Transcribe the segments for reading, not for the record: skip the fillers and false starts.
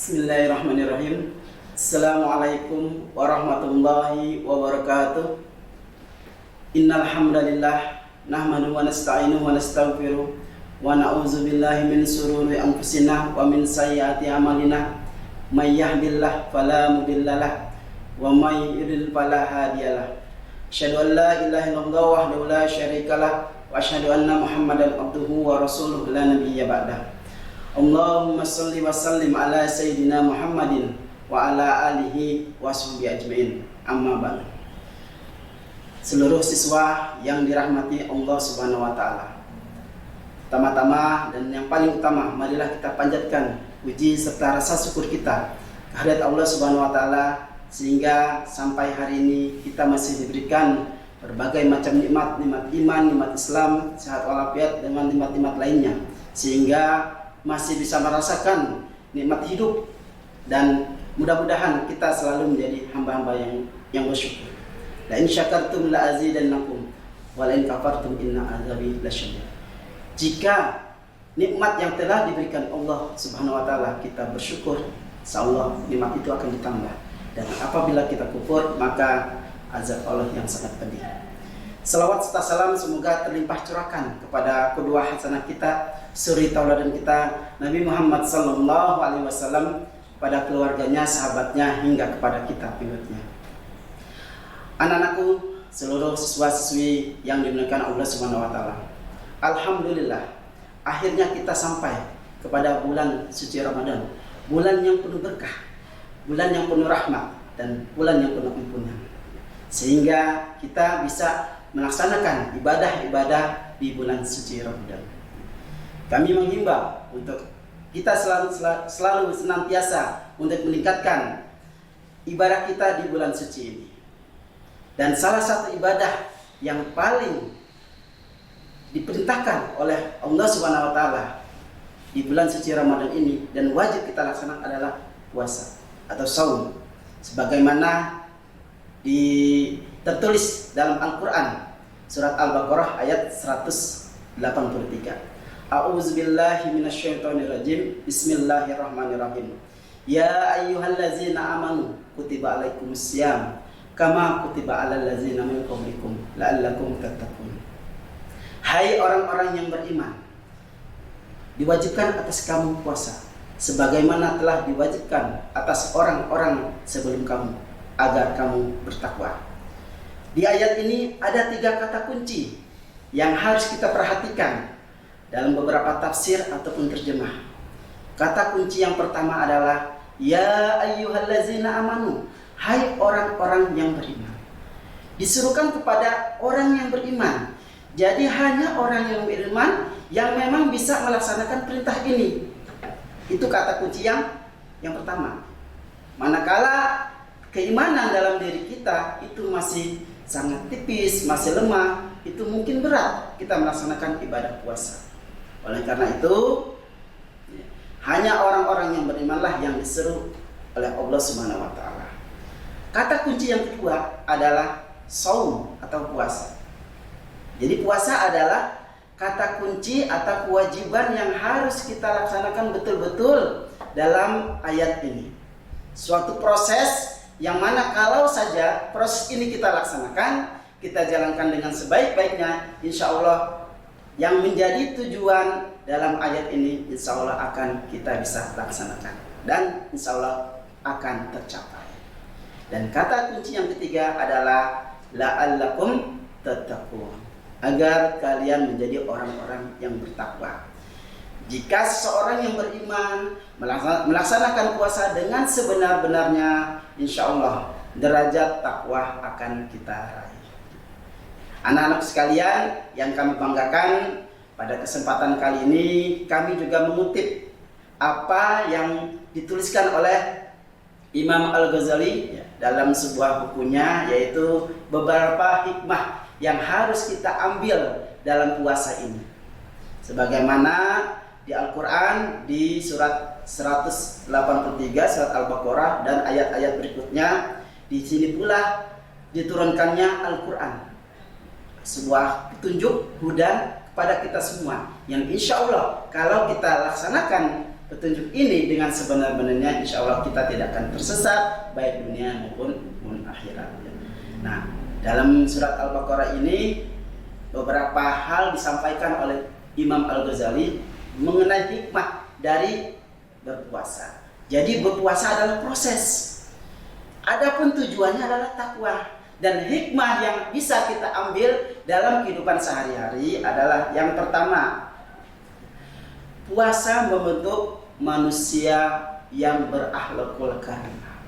Bismillahirrahmanirrahim. Assalamualaikum warahmatullahi wabarakatuh. Innal hamdalillah nahmaduhu wa nasta'inuhu wa nastaghfiruh wa na'udzu billahi min shururi anfusina wa min sayyiati a'malina. May yahdihillahu fala mudhillalah wa may yudlil fala hadiyalah. Asyhadu an la ilaha illallah wahdahu la syarikalah wa asyhadu anna Muhammadan abduhu wa rasuluhu la nabiyya ba'dah. Allahumma sholli wa sallim ala sayyidina Muhammadin wa ala alihi wa sahbihi ajmain. Amma ba'du. Seluruh siswa yang dirahmati Allah Subhanahu wa taala. Pertama-tama dan yang paling utama, marilah kita panjatkan puji serta rasa syukur kita kehadirat Allah Subhanahu wa taala sehingga sampai hari ini kita masih diberikan berbagai macam nikmat, nikmat iman, nikmat Islam, sehat walafiat dengan nikmat-nikmat lainnya, sehingga masih bisa merasakan nikmat hidup, dan mudah-mudahan kita selalu menjadi hamba-hamba yang bersyukur. La in syakartum la azidannakum wa la in kafartum inna azabi lasyadid. Jika nikmat yang telah diberikan Allah Subhanahu wa taala kita bersyukur, insyaallah nikmat itu akan ditambah, dan apabila kita kufur maka azab Allah yang sangat pedih. Salawat serta salam semoga terlimpah curahkan kepada kedua hasanah kita, suri tauladan kita, Nabi Muhammad sallallahu alaihi wasallam, pada keluarganya, sahabatnya, hingga kepada kita pengikutnya. Anak-anakku, seluruh siswa-siswi yang dimuliakan Allah Subhanahu wa taala. Alhamdulillah, akhirnya kita sampai kepada bulan suci Ramadan, bulan yang penuh berkah, bulan yang penuh rahmat, dan bulan yang penuh ampunan, sehingga kita bisa melaksanakan ibadah-ibadah di bulan suci Ramadan. Kami menghimbau untuk kita selalu senantiasa untuk meningkatkan ibadah kita di bulan suci ini. Dan salah satu ibadah yang paling diperintahkan oleh Allah Subhanahu wa taala di bulan suci Ramadan ini dan wajib kita laksanakan adalah puasa atau saum, sebagaimana tertulis dalam Al-Quran surat Al-Baqarah ayat 183. A'udzubillahi minasyaitonirrajim. Bismillahirrahmanirrahim. Ya ayyuhallazina amanu kutiba alaikumusiyam kama kutiba alal ladzina min qablikum la'allakum tattaqun. Hai orang-orang yang beriman, diwajibkan atas kamu puasa sebagaimana telah diwajibkan atas orang-orang sebelum kamu agar kamu bertakwa. Di ayat ini ada 3 kata kunci yang harus kita perhatikan dalam beberapa tafsir ataupun terjemah. Kata kunci yang pertama adalah ya ayyuhallazina amanu, hai orang-orang yang beriman. Disuruhkan kepada orang yang beriman. Jadi hanya orang yang beriman yang memang bisa melaksanakan perintah ini. Itu kata kunci yang pertama. Manakala keimanan dalam diri kita itu masih sangat tipis, masih lemah, itu mungkin berat kita melaksanakan ibadah puasa. Oleh karena itu, hanya orang-orang yang berimanlah yang diseru oleh Allah Subhanahu wa taala. Kata kunci yang kedua adalah saum atau puasa. Jadi puasa adalah kata kunci atau kewajiban yang harus kita laksanakan betul-betul dalam ayat ini. Suatu proses yang mana kalau saja proses ini kita laksanakan, kita jalankan dengan sebaik-baiknya, insya Allah yang menjadi tujuan dalam ayat ini insya Allah akan kita bisa laksanakan dan insya Allah akan tercapai. Dan kata kunci yang ketiga adalah la'allakum tattaqun, agar kalian menjadi orang-orang yang bertakwa. Jika seseorang yang beriman melaksanakan puasa dengan sebenar-benarnya, insya Allah derajat takwa akan kita raih. Anak-anak sekalian yang kami banggakan, pada kesempatan kali ini kami juga mengutip apa yang dituliskan oleh Imam Al-Ghazali dalam sebuah bukunya, yaitu beberapa hikmah yang harus kita ambil dalam puasa ini. Sebagaimana di Al-Quran di surat 183 surat Al-Baqarah dan ayat-ayat berikutnya, di sini pula diturunkannya Al-Quran, sebuah petunjuk hudan kepada kita semua, yang insya Allah kalau kita laksanakan petunjuk ini dengan sebenar-benarnya, insya Allah kita tidak akan tersesat baik dunia maupun akhirat. Nah, dalam surat Al-Baqarah ini beberapa hal disampaikan oleh Imam Al-Ghazali mengenai hikmah dari berpuasa. Jadi berpuasa adalah proses. Adapun tujuannya adalah takwa. Dan hikmah yang bisa kita ambil dalam kehidupan sehari-hari adalah yang pertama, puasa membentuk manusia yang berakhlakul karimah.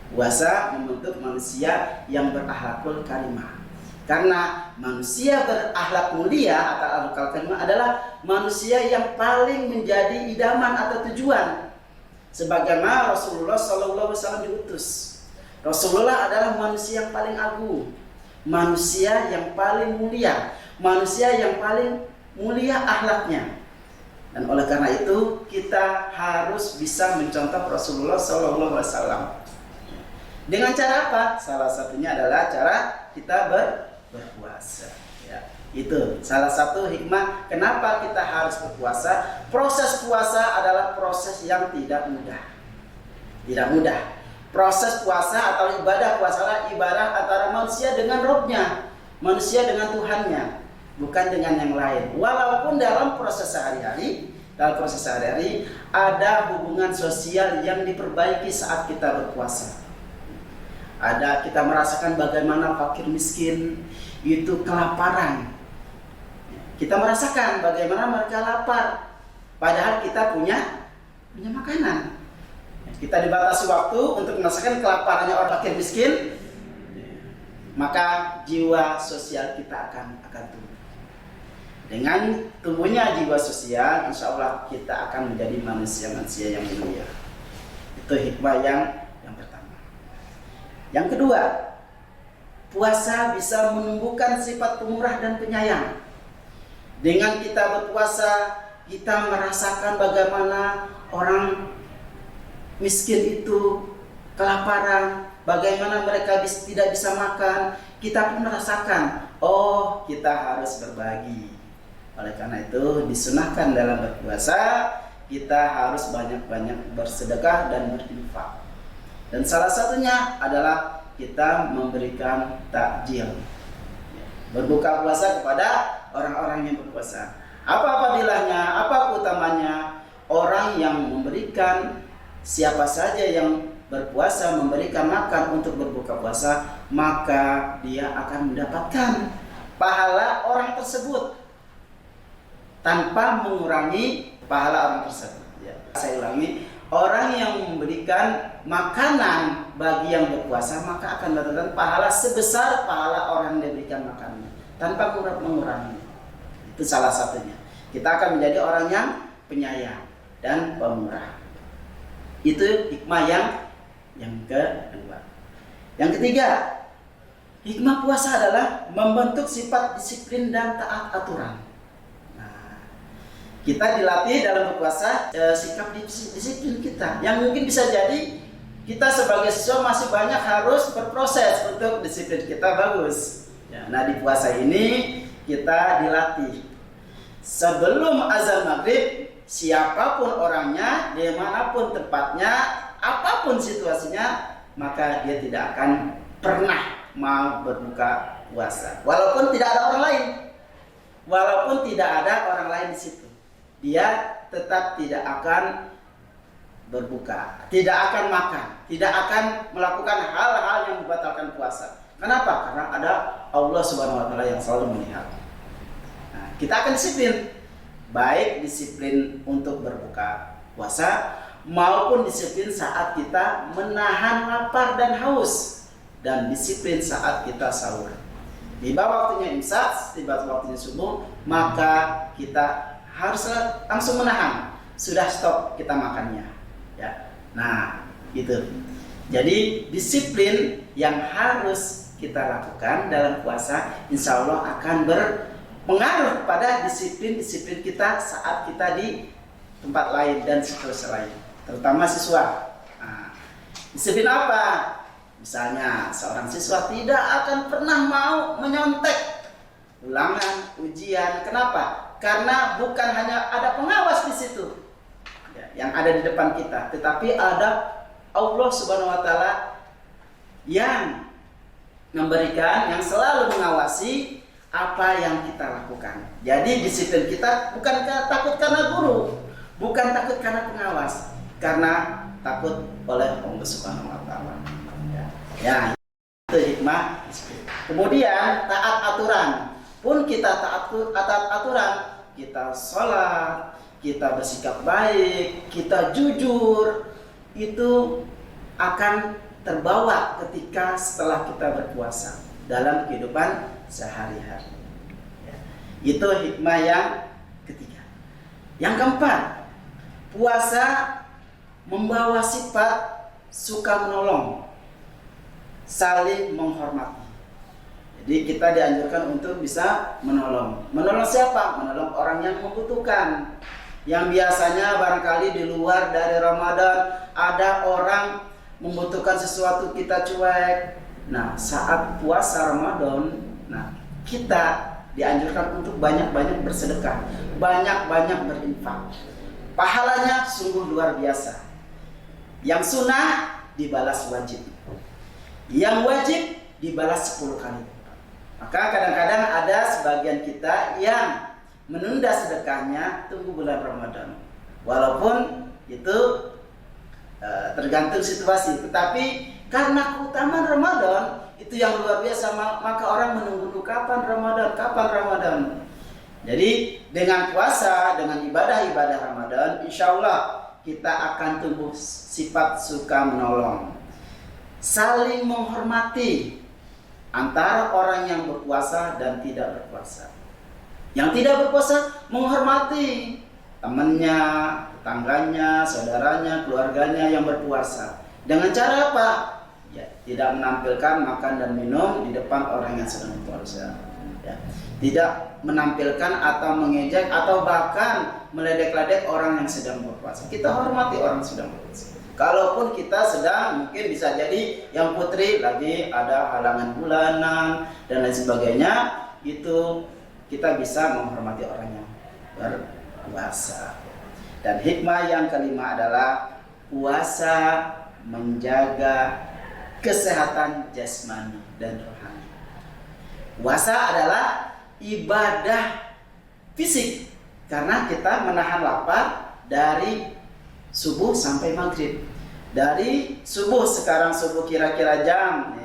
Puasa membentuk manusia yang berakhlakul karimah. Karena manusia berakhlak mulia atau akhlakul karimah adalah manusia yang paling menjadi idaman atau tujuan. Sebagaimana Rasulullah SAW diutus. Rasulullah adalah manusia yang paling agung, manusia yang paling mulia, manusia yang paling mulia akhlaknya. Dan oleh karena itu kita harus bisa mencontoh Rasulullah SAW. Dengan cara apa? Salah satunya adalah cara kita berpuasa. Ya, itu salah satu hikmah kenapa kita harus berpuasa. Proses puasa adalah proses yang tidak mudah. Tidak mudah. Proses puasa atau ibadah puasa adalah ibadah antara manusia dengan Robnya, manusia dengan Tuhannya, bukan dengan yang lain. Walaupun dalam proses sehari-hari ada hubungan sosial yang diperbaiki saat kita berpuasa. Ada kita merasakan bagaimana fakir miskin itu kelaparan. Kita merasakan bagaimana mereka lapar, padahal kita punya makanan. Kita dibatasi waktu untuk merasakan kelaparannya orang fakir miskin, maka jiwa sosial kita akan tumbuh. Dengan tumbuhnya jiwa sosial, insya Allah kita akan menjadi manusia-manusia yang mulia. Itu hikmah yang pertama. Yang kedua, puasa bisa menumbuhkan sifat pemurah dan penyayang. Dengan kita berpuasa, kita merasakan bagaimana orang miskin itu kelaparan, bagaimana mereka tidak bisa makan, kita pun merasakan, oh kita harus berbagi. Oleh karena itu disunahkan dalam berpuasa kita harus banyak-banyak bersedekah dan berinfak. Dan salah satunya adalah kita memberikan takjil, berbuka puasa kepada orang-orang yang berpuasa. Apa fadilahnya? Apa keutamanya? Orang yang memberikan, siapa saja yang berpuasa memberikan makan untuk berbuka puasa, maka dia akan mendapatkan pahala orang tersebut tanpa mengurangi pahala orang tersebut. Ya. Saya ulangi, orang yang memberikan makanan bagi yang berpuasa maka akan mendapatkan pahala sebesar pahala orang yang diberikan makannya tanpa mengurangi. Itu salah satunya. Kita akan menjadi orang yang penyayang dan pemurah. Itu hikmah yang kedua. Yang ketiga, hikmah puasa adalah membentuk sifat disiplin dan taat aturan. Nah, kita dilatih dalam berpuasa sikap disiplin kita, yang mungkin bisa jadi kita sebagai siswa masih banyak harus berproses untuk disiplin kita bagus. Ya, nah di puasa ini kita dilatih. Sebelum azan maghrib, siapapun orangnya, dimanapun tempatnya, apapun situasinya, maka dia tidak akan pernah mau berbuka puasa. Walaupun tidak ada orang lain, walaupun tidak ada orang lain di situ, dia tetap tidak akan berbuka, tidak akan makan, tidak akan melakukan hal-hal yang membatalkan puasa. Kenapa? Karena ada Allah Subhanahu wa Ta'ala yang selalu melihat. Nah, kita akan disiplin. Baik disiplin untuk berbuka puasa maupun disiplin saat kita menahan lapar dan haus, dan disiplin saat kita sahur. Tiba waktunya imsak, tiba waktunya subuh, maka kita harus langsung menahan, sudah stop kita makannya. Ya, nah itu. Jadi disiplin yang harus kita lakukan dalam puasa, insya Allah akan berpengaruh pada disiplin-disiplin kita saat kita di tempat lain dan seterusnya lain, terutama siswa. Nah, disiplin apa? Misalnya seorang siswa tidak akan pernah mau menyontek ulangan ujian. Kenapa? Karena bukan hanya ada pengawas di situ, ya, yang ada di depan kita, tetapi ada Allah Subhanahu wa taala yang memberikan, yang selalu mengawasi apa yang kita lakukan. Jadi disiplin kita bukan takut karena guru, bukan takut karena pengawas, karena takut oleh Allah Subhanahu wa taala. Ya, itu hikmah. Kemudian taat aturan. Pun kita taat aturan, kita sholat, kita bersikap baik, kita jujur, itu akan terbawa ketika setelah kita berpuasa dalam kehidupan sehari-hari. Ya. Itu hikmah yang ketiga. Yang keempat, puasa membawa sifat suka menolong, saling menghormati. Jadi kita dianjurkan untuk bisa menolong. Menolong siapa? Menolong orang yang membutuhkan. Yang biasanya barangkali di luar dari Ramadan ada orang membutuhkan sesuatu, kita cuek. Nah, saat puasa Ramadan, nah, kita dianjurkan untuk banyak-banyak bersedekah, banyak-banyak berinfak. Pahalanya sungguh luar biasa. Yang sunnah dibalas wajib, yang wajib dibalas 10 kali. Maka kadang-kadang ada sebagian kita yang menunda sedekahnya tunggu bulan Ramadan. Walaupun itu tergantung situasi, tetapi karena keutamaan Ramadan itu yang luar biasa, maka orang menunggu kapan Ramadan. Jadi dengan puasa, dengan ibadah-ibadah Ramadan, insya Allah kita akan tumbuh sifat suka menolong, saling menghormati antara orang yang berpuasa dan tidak berpuasa. Yang tidak berpuasa menghormati temannya, tetangganya, saudaranya, keluarganya yang berpuasa. Dengan cara apa? Ya, tidak menampilkan makan dan minum di depan orang yang sedang berpuasa. Ya. Tidak menampilkan atau mengejek atau bahkan meledek-ledek orang yang sedang berpuasa. Kita hormati orang yang sedang berpuasa. Kalaupun kita sedang, mungkin bisa jadi yang putri lagi ada halangan bulanan dan lain sebagainya, itu kita bisa menghormati orang yang berpuasa. Dan hikmah yang kelima adalah puasa menjaga kesehatan jasmani dan rohani. Puasa adalah ibadah fisik karena kita menahan lapar dari subuh sampai maghrib. Dari subuh, sekarang subuh kira-kira jam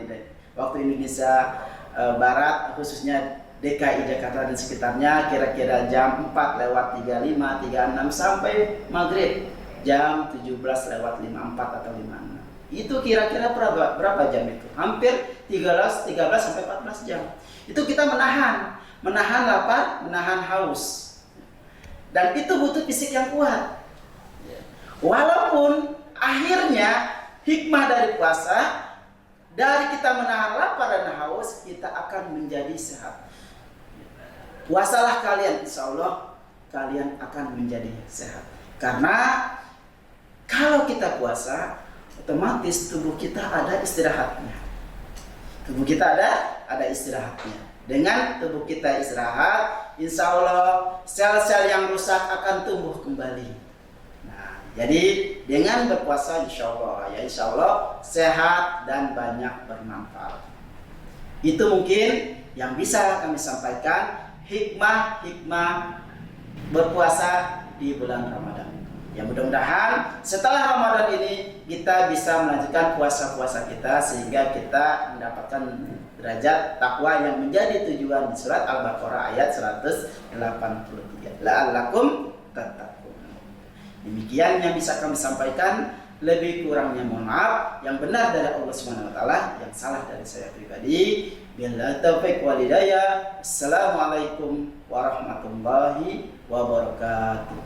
waktu Indonesia Barat, khususnya DKI Jakarta dan sekitarnya, kira-kira jam 4 lewat 35, 36 sampai maghrib jam 17 lewat 54 atau 56. Itu kira-kira berapa jam itu? Hampir 13 sampai 14 jam. Itu kita menahan lapar, menahan haus. Dan itu butuh fisik yang kuat. Walaupun akhirnya hikmah dari puasa, dari kita menahan lapar dan haus, kita akan menjadi sehat. Puasalah kalian, insya Allah kalian akan menjadi sehat. Karena kalau kita puasa, otomatis tubuh kita ada istirahatnya. Tubuh kita ada istirahatnya. Dengan tubuh kita istirahat, insya Allah sel-sel yang rusak akan tumbuh kembali. Jadi dengan berpuasa insya Allah sehat dan banyak bermanfaat. Itu mungkin yang bisa kami sampaikan, hikmah berpuasa di bulan Ramadan. Ya, mudah-mudahan setelah Ramadan ini kita bisa melanjutkan puasa-puasa kita sehingga kita mendapatkan derajat takwa yang menjadi tujuan di surat Al-Baqarah ayat 183. La'allakum tattaqun. Demikian yang bisa kami sampaikan, lebih kurangnya mohon maaf, yang benar dari Allah Subhanahu wa taala, yang salah dari saya pribadi. Billahi taufiq wal hidayah. Assalamualaikum warahmatullahi wabarakatuh.